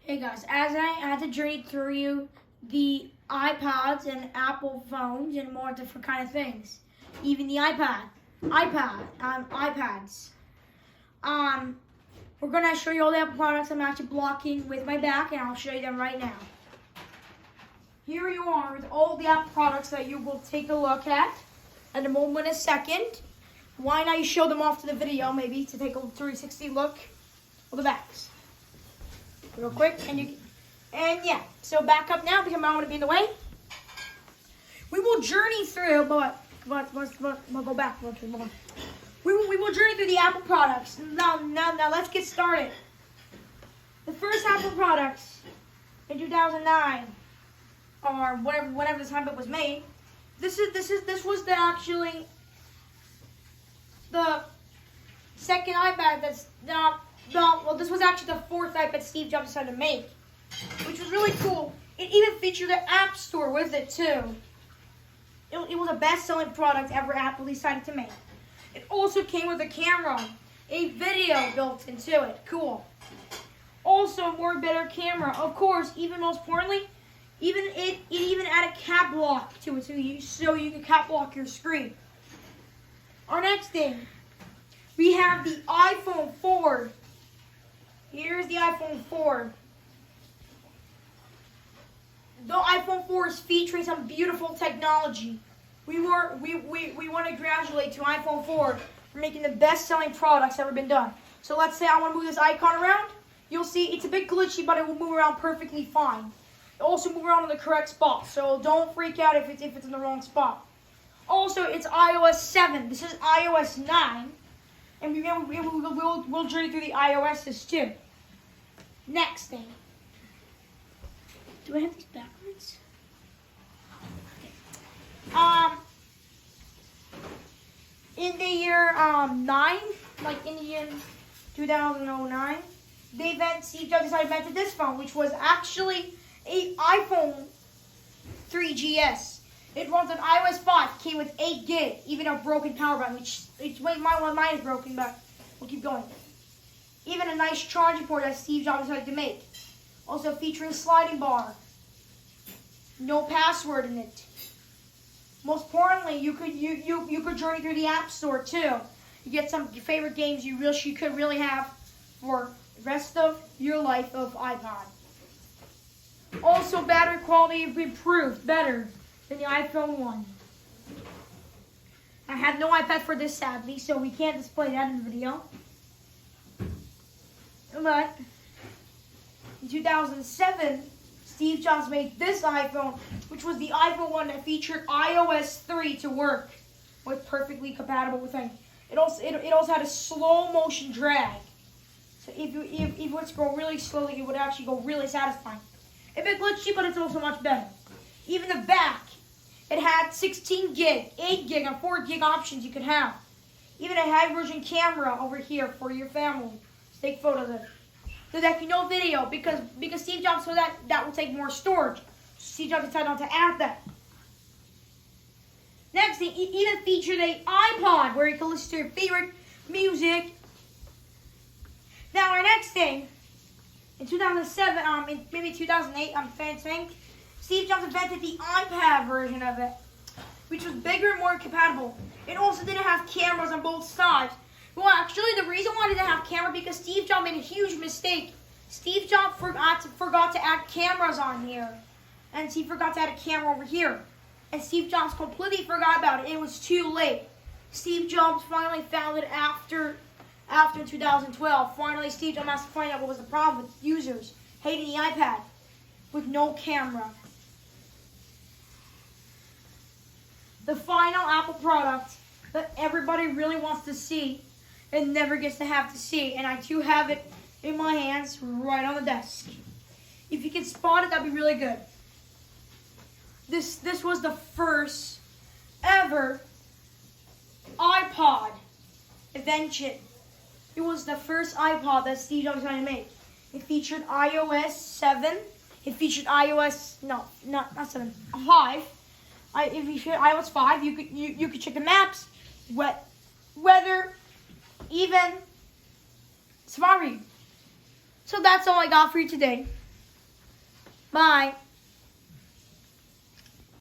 Hey guys, as I had to journey through you the iPods and Apple phones and more different kind of things, even the iPads. We're gonna show you all the Apple products I'm actually blocking with my back, and I'll show you them right now. Here you are with all the Apple products that you will take a look at a moment, a second. Why not you show them off to the video, maybe to take a 360 look of the backs. Real quick, and yeah, so back up now because I don't want to be in the way. We will journey through, but we'll go back. We will journey through the Apple products. Now, let's get started. The first Apple products in 2009, or whatever the time it was made. This was actually the second iPad that's not. Well, this was actually the fourth iPad Steve Jobs decided to make, which was really cool. It even featured the App Store with it, too. It was a best-selling product ever Apple decided to make. It also came with a camera, a video built into it. Cool. Also, more better camera. Of course, even most importantly, it even added cap lock to it, so you can cap lock your screen. Our next thing, we have the iPhone 4. Here's the iPhone 4. The iPhone 4 is featuring some beautiful technology. We want to congratulate to iPhone 4 for making the best-selling products ever been done. So let's say I want to move this icon around. You'll see it's a bit glitchy, but it will move around perfectly fine. It also move around in the correct spot, so don't freak out if it's in the wrong spot. Also, it's iOS 7. This is iOS 9. And we'll journey through the iOS's too. Next thing. Do I have these backwards? Okay. In the year 9, like in the year 2009, Steve Jobs decided to invent this phone, which was actually an iPhone 3GS. It runs on iOS 5, came with 8 gig, even a broken power button, mine is broken, but we'll keep going. Even a nice charging port that Steve Jobs decided to make. Also featuring a sliding bar. No password in it. Most importantly, you could journey through the App Store too. You get some of your favorite games you could really have for the rest of your life of iPod. Also, battery quality improved better than the iPhone 1. I have no iPad for this, sadly, so we can't display that in the video. But in 2007, Steve Jobs made this iPhone, which was the iPhone 1 that featured iOS 3 to work with perfectly compatible with things. It also had a slow motion drag. So if you were to go really slowly, it would actually go really satisfying. A bit glitchy, but it's also much better. Even the back, it had 16 gig, 8 gig, and 4 gig options you could have. Even a high version camera over here for your family. Take photos of it. So that no video because Steve Jobs said that will take more storage. Steve Jobs decided not to add that. Next thing, it even featured an iPod where you can listen to your favorite music. Now our next thing, in 2007, maybe 2008, I'm think, Steve Jobs invented the iPad version of it, which was bigger and more compatible. It also didn't have cameras on both sides. Well, actually, the reason why it didn't have camera because Steve Jobs made a huge mistake. Steve Jobs forgot to add cameras on here, and he forgot to add a camera over here. And Steve Jobs completely forgot about it. It was too late. Steve Jobs finally found it after 2012. Finally, Steve Jobs has to find out what was the problem with users hating the iPad with no camera. The final Apple product that everybody really wants to see and never gets to have to see, and I do have it in my hands right on the desk. If you can spot it, that'd be really good. This was the first ever iPod invention. It was the first iPod that Steve Jobs had to make. It featured iOS 7. It featured iOS, not 7, 5. If you featured iOS 5, you could check the maps, weather, even Safari. So that's all I got for you today. Bye.